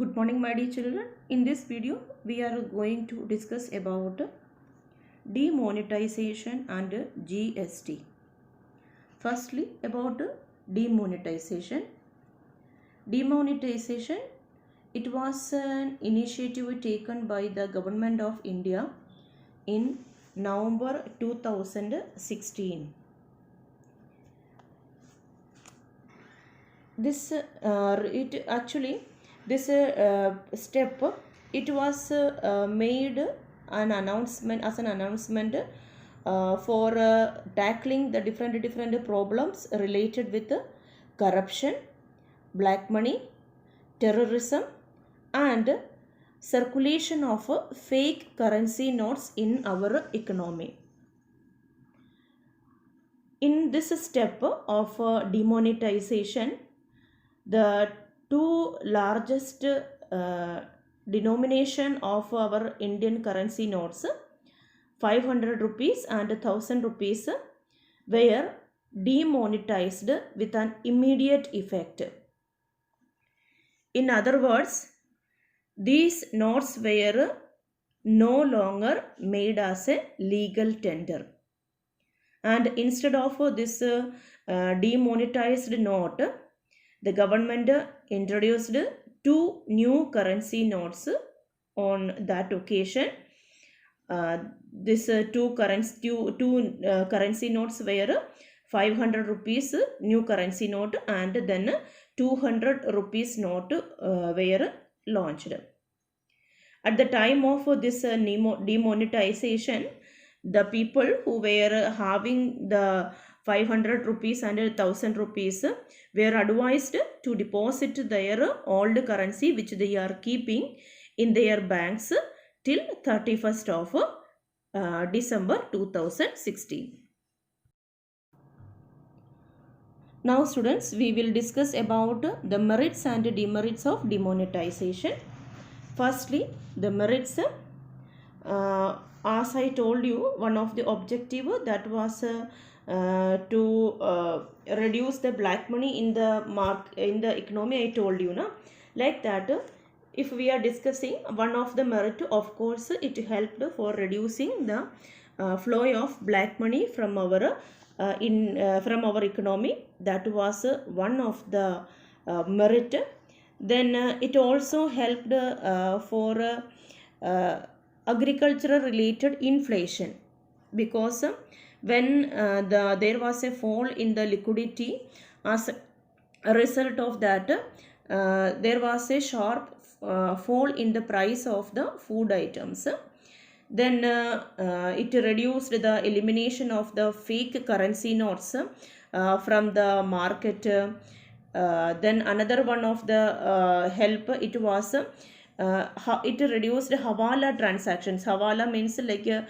Good morning, my dear children. In this video, we are going to discuss about demonetization and GST. Firstly, about demonetization. Demonetization, it was an initiative taken by the government of India in November 2016. This step, it was made an announcement as an announcement for tackling the different problems related with corruption, black money, terrorism, and circulation of fake currency notes in our economy. In this step of demonetization, the two largest denomination of our Indian currency notes, 500 rupees and 1000 rupees, were demonetized with an immediate effect. In other words, these notes were no longer made as a legal tender. And instead of this demonetized note, the government introduced two new currency notes on that occasion. These two currency notes were 500 rupees new currency note and then 200 rupees note were launched. At the time of this demonetization, the people who were having the 500 rupees and 1000 rupees were advised to deposit their old currency which they are keeping in their banks till 31st of December 2016. Now students, we will discuss about the merits and demerits of demonetization. Firstly, the merits. As I told you, one of the objective that was to reduce the black money in the economy. I told you, na, like that. If we are discussing one of the merit, of course, it helped for reducing the flow of black money from our from our economy. That was one of the merit. Then it also helped for agricultural related inflation, because when there was a fall in the liquidity, as a result of that there was a sharp fall in the price of the food items. Then it reduced the elimination of the fake currency notes from the market. Then another one of the help, it was it reduced Hawala transactions. Hawala means like a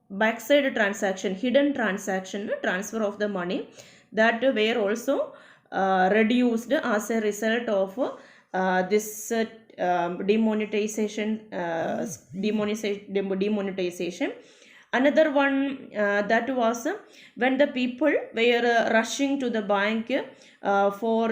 backside transaction, hidden transaction, transfer of the money, that were also reduced as a result of this demonetization. Another one that was when the people were rushing to the bank for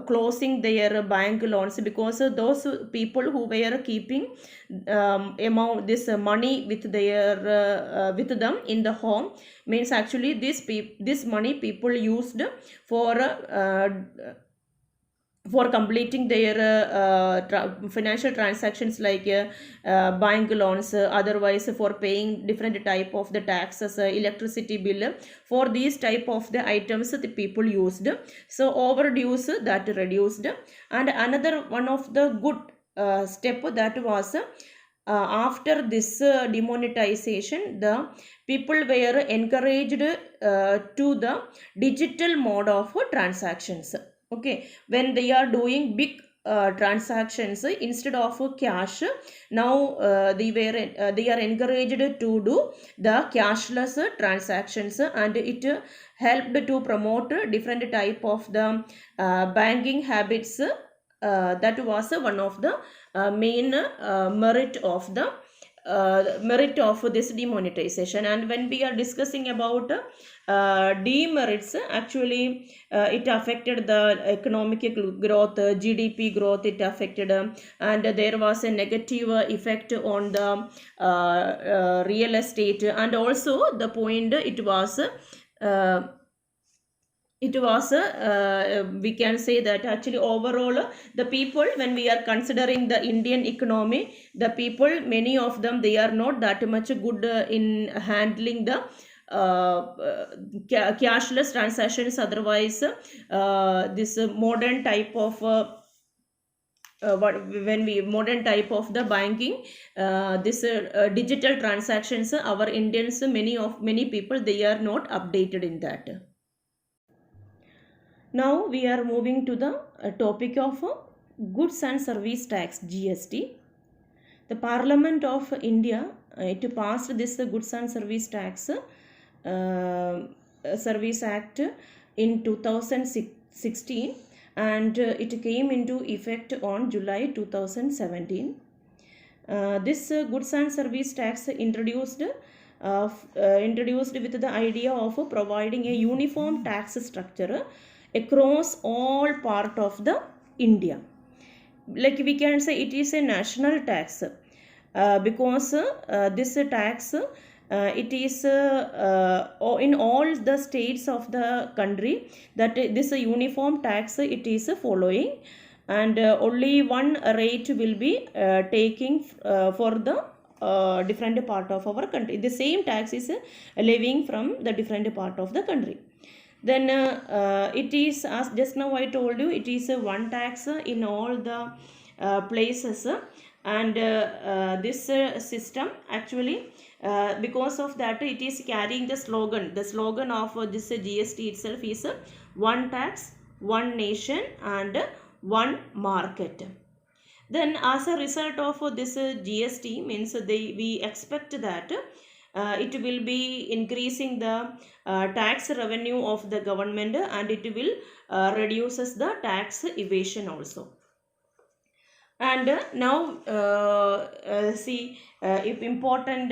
closing their bank loans, because those people who were keeping this money with their with them in the home, means actually this money people used for completing their financial transactions, like bank loans, otherwise for paying different type of the taxes, electricity bill. For these type of the items the people used, so overdues that reduced. And another one of the good step, that was after this demonetization, the people were encouraged to the digital mode of transactions. Okay, when they are doing big transactions instead of cash, now they are encouraged to do the cashless transactions, and it helped to promote different type of the banking habits. That was one of the main merit of the merit of this demonetization. And when we are discussing about demerits, actually it affected the economic growth, GDP growth, it affected, and there was a negative effect on the real estate, and also the point we can say that actually overall the people, when we are considering the Indian economy, the people, many of them, they are not that much good in handling the cashless transactions. Otherwise this modern type of when we modern type of the banking, this digital transactions, our Indians, many people, they are not updated in that. Now we are moving to the topic of goods and service tax, GST. The Parliament of India, it passed this goods and service tax Service Act in 2016, and it came into effect on July 2017. This goods and service tax introduced with the idea of providing a uniform tax structure across all part of the India. Like we can say it is a national tax, because this tax it is in all the states of the country, that this uniform tax it is following, and only one rate will be taking for the different part of our country. The same tax is levying from the different part of the country. Then it is, as just now I told you, it is one tax in all the places, and this system actually, because of that, it is carrying the slogan of this GST itself is one tax, one nation, and one market. Then as a result of this GST, means we expect that it will be increasing the tax revenue of the government, and it will reduces the tax evasion also. And now see if important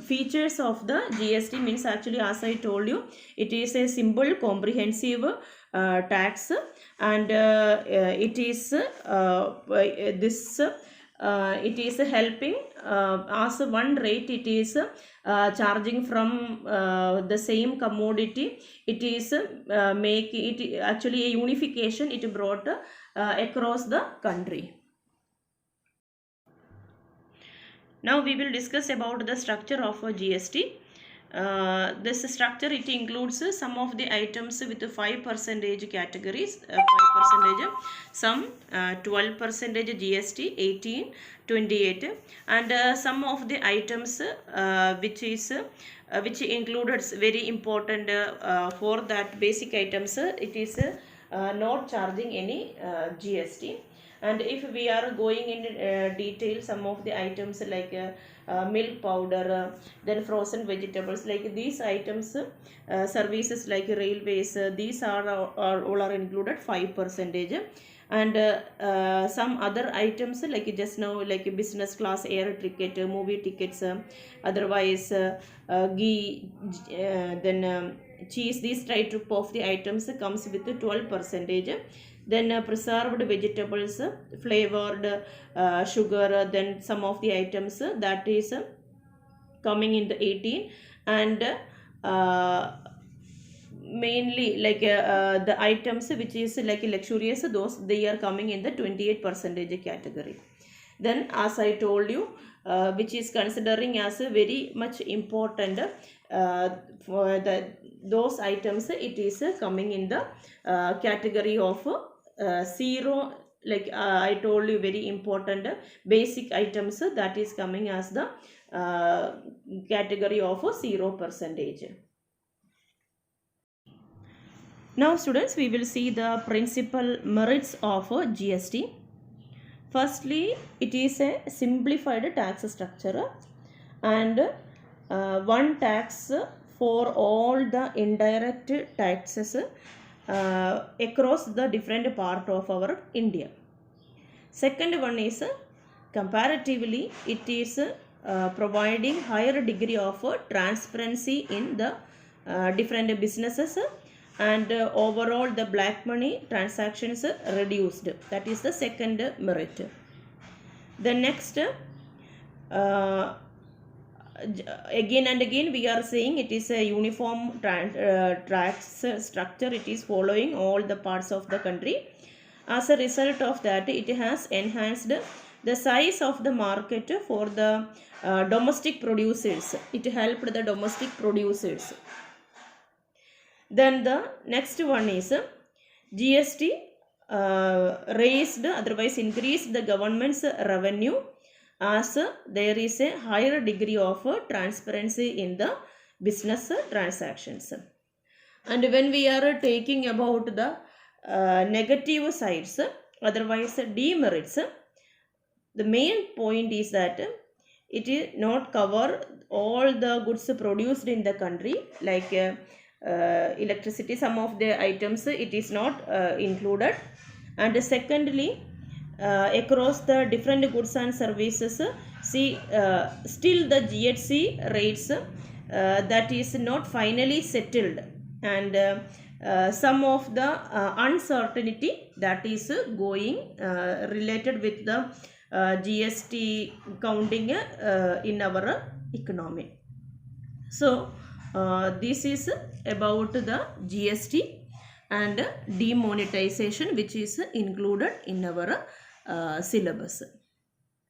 features of the GST, means actually, as I told you, it is a simple comprehensive tax, and it is it is helping as one rate. It is charging from the same commodity. It is make it actually a unification it brought across the country. Now we will discuss about the structure of a GST. This structure, it includes some of the items with 5% categories, 5%, some 12% GST, 18, 28, and some of the items which included very important for that basic items, it is not charging any GST. And if we are going in detail, some of the items like milk powder, then frozen vegetables, like these items, services like railways, these are all are included 5%. And some other items like just now, like business class air ticket, movie tickets, otherwise ghee, then cheese, these type of the items comes with 12%. Then preserved vegetables, flavored sugar, then some of the items that is coming in the 18, and mainly like the items which is like luxurious, those they are coming in the 28% category. Then as I told you, which is considering as a very much important for those items, it is coming in the category of zero, like I told you, very important basic items, that is coming as the category of 0%. Now students, we will see the principal merits of GST. Firstly, it is a simplified tax structure, and one tax for all the indirect taxes across the different part of our India. Second one is comparatively it is providing higher degree of transparency in the different businesses, and overall the black money transactions reduced. That is the second merit. The next, again and again we are saying it is a uniform tax structure. It is following all the parts of the country. As a result of that, it has enhanced the size of the market for the domestic producers. It helped the domestic producers. Then the next one is GST raised, otherwise increased the government's revenue, as there is a higher degree of transparency in the business transactions. And when we are taking about the negative sides, otherwise demerits, the main point is that it is not cover all the goods produced in the country, like electricity, some of the items it is not included. And secondly, across the different goods and services, see, still the GST rates that is not finally settled, and some of the uncertainty that is going related with the GST counting in our economy. So this is about the GST and demonetization, which is included in our syllabus.